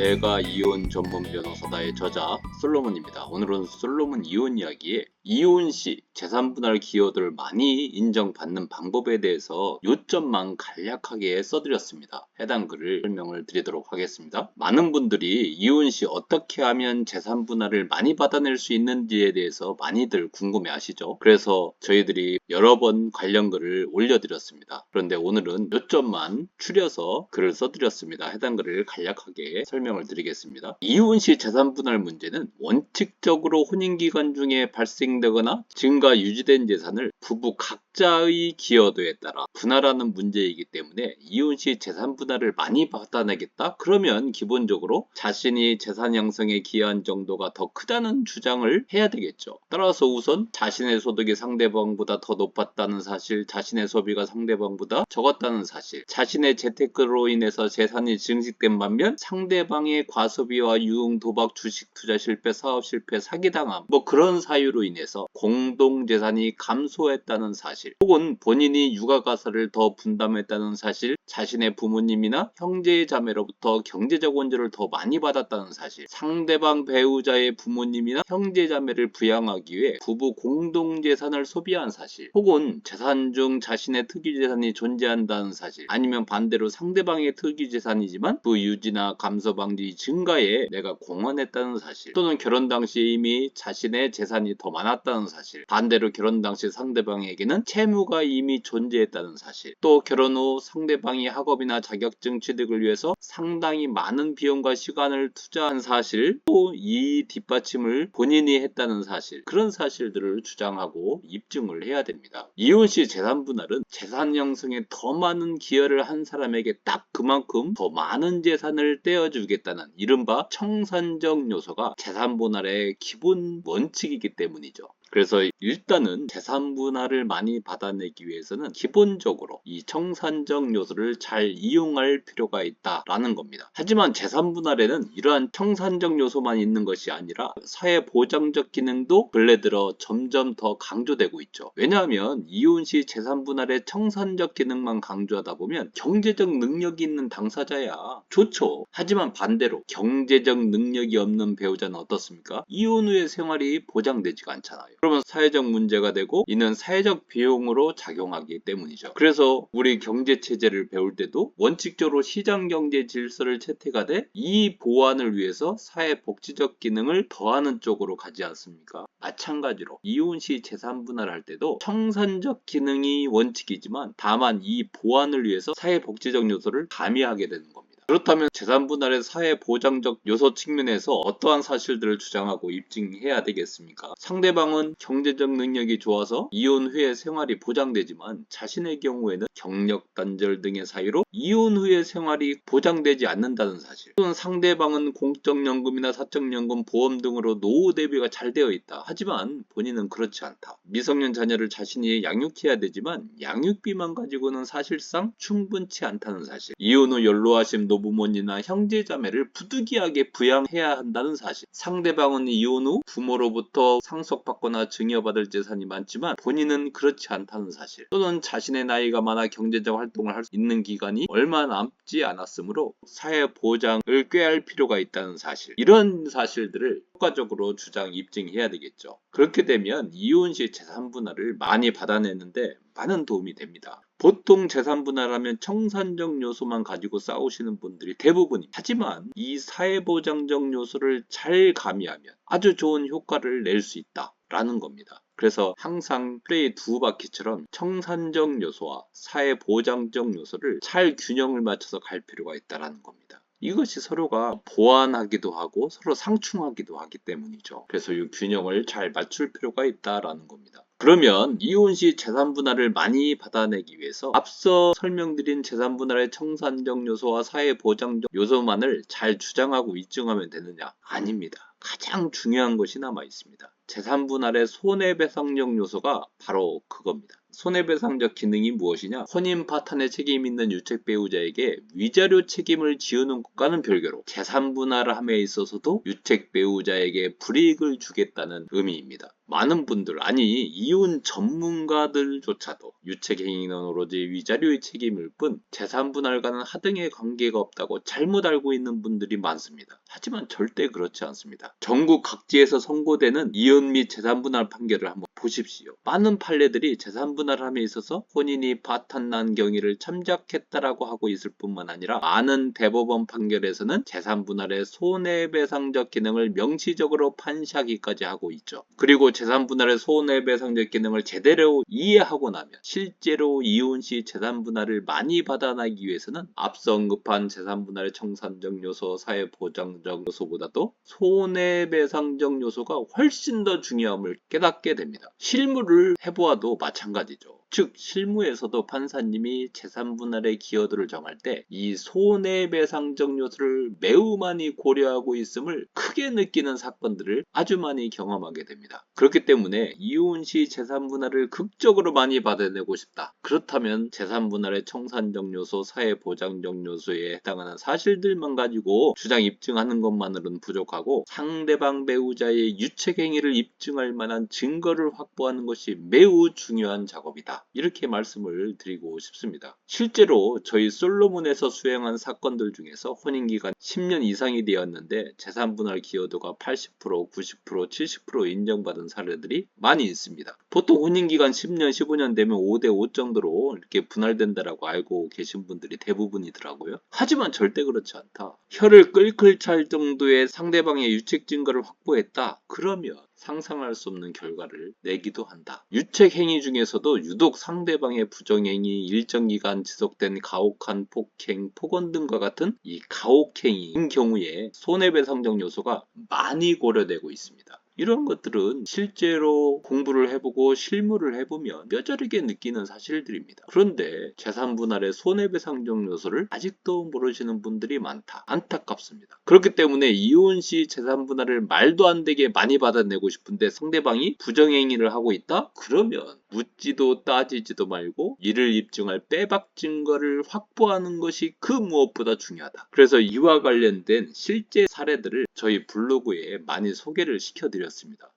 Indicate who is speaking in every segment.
Speaker 1: 내가 이혼 전문 변호사다의 저자 솔로몬입니다. 오늘은 솔로몬 이혼 이야기에 이혼 시 재산 분할 기여도를 많이 인정받는 방법에 대해서 요점만 간략하게 써드렸습니다. 해당 글을 설명을 드리도록 하겠습니다. 많은 분들이 이혼 시 어떻게 하면 재산 분할을 많이 받아낼 수 있는지에 대해서 많이들 궁금해 하시죠. 그래서 저희들이 여러 번 관련 글을 올려드렸습니다. 그런데 오늘은 요점만 추려서 글을 써드렸습니다. 해당 글을 간략하게 설명을 드리겠습니다. 이혼 시 재산 분할 문제는 원칙적으로 혼인기간 중에 발생되거나 증가 유지된 재산을 부부 각자의 기여도에 따라 분할하는 문제이기 때문에 이혼 시 재산 분할을 많이 받아내겠다? 그러면 기본적으로 자신이 재산 형성에 기여한 정도가 더 크다는 주장을 해야 되겠죠. 따라서 우선 자신의 소득이 상대방보다 더 높았다는 사실, 자신의 소비가 상대방보다 적었다는 사실, 자신의 재테크로 인해서 재산이 증식된 반면 상대방의 과소비와 유흥, 도박, 주식 투자 실패, 사업 실패, 사기당함 그런 사유로 인해서 공동재산이 감소했다는 사실, 혹은 본인이 육아가사를 더 분담했다는 사실, 자신의 부모님이나 형제 자매로부터 경제적 원조를 더 많이 받았다는 사실, 상대방 배우자의 부모님이나 형제 자매를 부양하기 위해 부부 공동재산을 소비한 사실, 혹은 재산 중 자신의 특유재산이 존재한다는 사실, 아니면 반대로 상대방의 특유재산이지만 그 유지나 감소 방지 증가에 내가 공헌했다는 사실, 또는 결혼 당시 이미 자신의 재산이 더 많았다는 사실, 반대로 결혼 당시 상대방에게는 채무가 이미 존재했다는 사실, 또 결혼 후 상대방이 학업이나 자격증 취득을 위해서 상당히 많은 비용과 시간을 투자한 사실, 또 이 뒷받침을 본인이 했다는 사실, 그런 사실들을 주장하고 입증을 해야 됩니다. 이혼 시 재산 분할은 재산 형성에 더 많은 기여를 한 사람에게 딱 그만큼 더 많은 재산을 떼어주겠다는 이른바 청산적 요소가 재산 분할의 기본 원칙이기 때문이죠. 그래서 일단은 재산 분할을 많이 받아내기 위해서는 기본적으로 이 청산적 요소를 잘 이용할 필요가 있다라는 겁니다. 하지만 재산 분할에는 이러한 청산적 요소만 있는 것이 아니라 사회 보장적 기능도 근래 들어 점점 더 강조되고 있죠. 왜냐하면 이혼 시 재산 분할의 청산적 기능만 강조하다 보면 경제적 능력이 있는 당사자야 좋죠. 하지만 반대로 경제적 능력이 없는 배우자는 어떻습니까? 이혼 후의 생활이 보장되지가 않잖아요. 그러면 사회적 문제가 되고 이는 사회적 비용으로 작용하기 때문이죠. 그래서 우리 경제체제를 배울 때도 원칙적으로 시장경제 질서를 채택하되 이 보완을 위해서 사회복지적 기능을 더하는 쪽으로 가지 않습니까? 마찬가지로 이혼 시 재산 분할할 때도 청산적 기능이 원칙이지만 다만 이 보완을 위해서 사회복지적 요소를 가미하게 되는 겁니다. 그렇다면 재산 분할의 사회보장적 요소 측면에서 어떠한 사실들을 주장하고 입증해야 되겠습니까? 상대방은 경제적 능력이 좋아서 이혼 후에 생활이 보장되지만 자신의 경우에는 경력 단절 등의 사유로 이혼 후의 생활이 보장되지 않는다는 사실, 또는 상대방은 공적연금이나 사적연금, 보험 등으로 노후 대비가 잘 되어 있다. 하지만 본인은 그렇지 않다. 미성년 자녀를 자신이 양육해야 되지만 양육비만 가지고는 사실상 충분치 않다는 사실, 이혼 후 연로하신 노부모님이나 형제자매를 부득이하게 부양해야 한다는 사실, 상대방은 이혼 후 부모로부터 상속받거나 증여받을 재산이 많지만 본인은 그렇지 않다는 사실, 또는 자신의 나이가 많아 경제적 활동을 할 수 있는 기간이 얼마 남지 않았으므로 사회보장을 꾀할 필요가 있다는 사실, 이런 사실들을 효과적으로 주장 입증해야 되겠죠. 그렇게 되면 이혼 시 재산 분할을 많이 받아내는데 많은 도움이 됩니다. 보통 재산 분할하면 청산적 요소만 가지고 싸우시는 분들이 대부분입니다. 하지만 이 사회보장적 요소를 잘 가미하면 아주 좋은 효과를 낼 수 있다라는 겁니다. 그래서 항상 플레이 두 바퀴처럼 청산적 요소와 사회보장적 요소를 잘 균형을 맞춰서 갈 필요가 있다는 겁니다. 이것이 서로가 보완하기도 하고 서로 상충하기도 하기 때문이죠. 그래서 이 균형을 잘 맞출 필요가 있다라는 겁니다. 그러면 이혼 시 재산 분할을 많이 받아내기 위해서 앞서 설명드린 재산 분할의 청산적 요소와 사회 보장적 요소만을 잘 주장하고 입증하면 되느냐? 아닙니다. 가장 중요한 것이 남아 있습니다. 재산 분할의 손해배상적 요소가 바로 그겁니다. 손해배상적 기능이 무엇이냐? 혼인 파탄에 책임 있는 유책 배우자에게 위자료 책임을 지우는 것과는 별개로 재산 분할을 함에 있어서도 유책 배우자에게 불이익을 주겠다는 의미입니다. 많은 분들, 아니 이혼 전문가들조차도 유책행위는 오로지 위자료의 책임일 뿐 재산분할과는 하등의 관계가 없다고 잘못 알고 있는 분들이 많습니다. 하지만 절대 그렇지 않습니다. 전국 각지에서 선고되는 이혼 및 재산분할 판결을 한번 보십시오. 많은 판례들이 재산분할함에 있어서 혼인이 파탄난 경위를 참작했다라고 하고 있을 뿐만 아니라 많은 대법원 판결에서는 재산분할의 손해배상적 기능을 명시적으로 판시하기까지 하고 있죠. 그리고 재산분할의 손해배상적 기능을 제대로 이해하고 나면 실제로 이혼 시 재산분할을 많이 받아나기 위해서는 앞서 언급한 재산분할의 청산적 요소, 사회보장적 요소보다도 손해배상적 요소가 훨씬 더 중요함을 깨닫게 됩니다. 실무를 해보아도 마찬가지죠. 즉 실무에서도 판사님이 재산분할의 기여도를 정할 때 이 손해배상적 요소를 매우 많이 고려하고 있음을 크게 느끼는 사건들을 아주 많이 경험하게 됩니다. 그렇기 때문에 이혼 시 재산분할을 극적으로 많이 받아내고 싶다. 그렇다면 재산분할의 청산적 요소, 사회보장적 요소에 해당하는 사실들만 가지고 주장 입증하는 것만으로는 부족하고 상대방 배우자의 유책행위를 입증할 만한 증거를 확보하는 것이 매우 중요한 작업이다. 이렇게 말씀을 드리고 싶습니다. 실제로 저희 솔로몬에서 수행한 사건들 중에서 혼인기간 10년 이상이 되었는데 재산분할 기여도가 80%, 90%, 70% 인정받은 사례들이 많이 있습니다. 보통 혼인기간 10년, 15년 되면 5대5 정도로 이렇게 분할된다라고 알고 계신 분들이 대부분이더라고요. 하지만 절대 그렇지 않다. 혀를 끌끌 찰 정도의 상대방의 유책 증거를 확보했다. 그러면 상상할 수 없는 결과를 내기도 한다. 유책 행위 중에서도 유독 상대방의 부정행위, 일정 기간 지속된 가혹한 폭행, 폭언 등과 같은 이 가혹행위인 경우에 손해배상적 요소가 많이 고려되고 있습니다. 이런 것들은 실제로 공부를 해보고 실무를 해보면 뼈저리게 느끼는 사실들입니다. 그런데 재산분할의 손해배상적 요소를 아직도 모르시는 분들이 많다. 안타깝습니다. 그렇기 때문에 이혼 시 재산분할을 말도 안 되게 많이 받아내고 싶은데 상대방이 부정행위를 하고 있다? 그러면 묻지도 따지지도 말고 이를 입증할 빼박 증거를 확보하는 것이 그 무엇보다 중요하다. 그래서 이와 관련된 실제 사례들을 저희 블로그에 많이 소개를 시켜드렸습니다.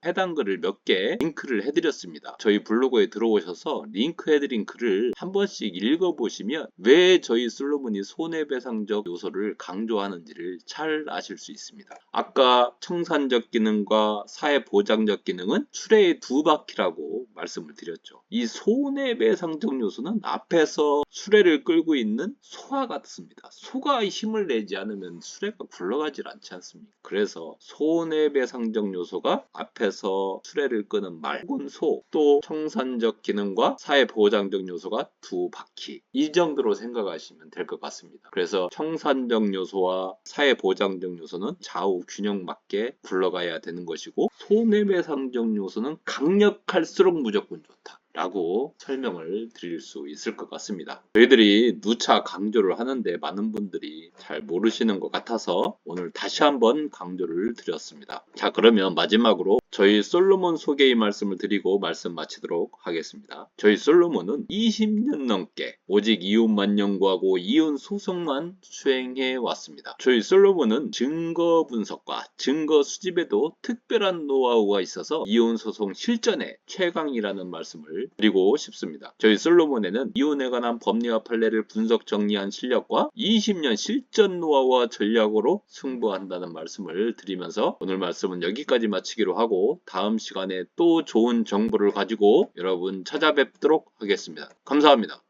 Speaker 1: 해당 글을 몇 개 링크를 해드렸습니다. 저희 블로그에 들어오셔서 링크해드린 글을 한 번씩 읽어보시면 왜 저희 솔로몬이 손해배상적 요소를 강조하는지를 잘 아실 수 있습니다. 아까 청산적 기능과 사회보장적 기능은 수레의 두 바퀴라고 말씀을 드렸죠. 이 손해배상적 요소는 앞에서 수레를 끌고 있는 소와 같습니다. 소가 힘을 내지 않으면 수레가 굴러가질 않지 않습니까? 그래서 손해배상적 요소가 앞에서 수레를 끄는 말, 혹은 소, 또 청산적 기능과 사회보장적 요소가 두 바퀴. 이 정도로 생각하시면 될 것 같습니다. 그래서 청산적 요소와 사회보장적 요소는 좌우 균형 맞게 굴러가야 되는 것이고 손해배상적 요소는 강력할수록 무조건 좋다. 라고 설명을 드릴 수 있을 것 같습니다. 저희들이 누차 강조를 하는데 많은 분들이 잘 모르시는 것 같아서 오늘 다시 한번 강조를 드렸습니다. 자, 그러면 마지막으로 저희 솔로몬 소개의 말씀을 드리고 말씀 마치도록 하겠습니다. 저희 솔로몬은 20년 넘게 오직 이혼만 연구하고 이혼 소송만 수행해 왔습니다. 저희 솔로몬은 증거 분석과 증거 수집에도 특별한 노하우가 있어서 이혼 소송 실전에 최강이라는 말씀을 드리고 싶습니다. 저희 솔로몬에는 이혼에 관한 법리와 판례를 분석 정리한 실력과 20년 실전 노하우와 전략으로 승부한다는 말씀을 드리면서 오늘 말씀은 여기까지 마치기로 하고 다음 시간에 또 좋은 정보를 가지고 여러분 찾아뵙도록 하겠습니다. 감사합니다.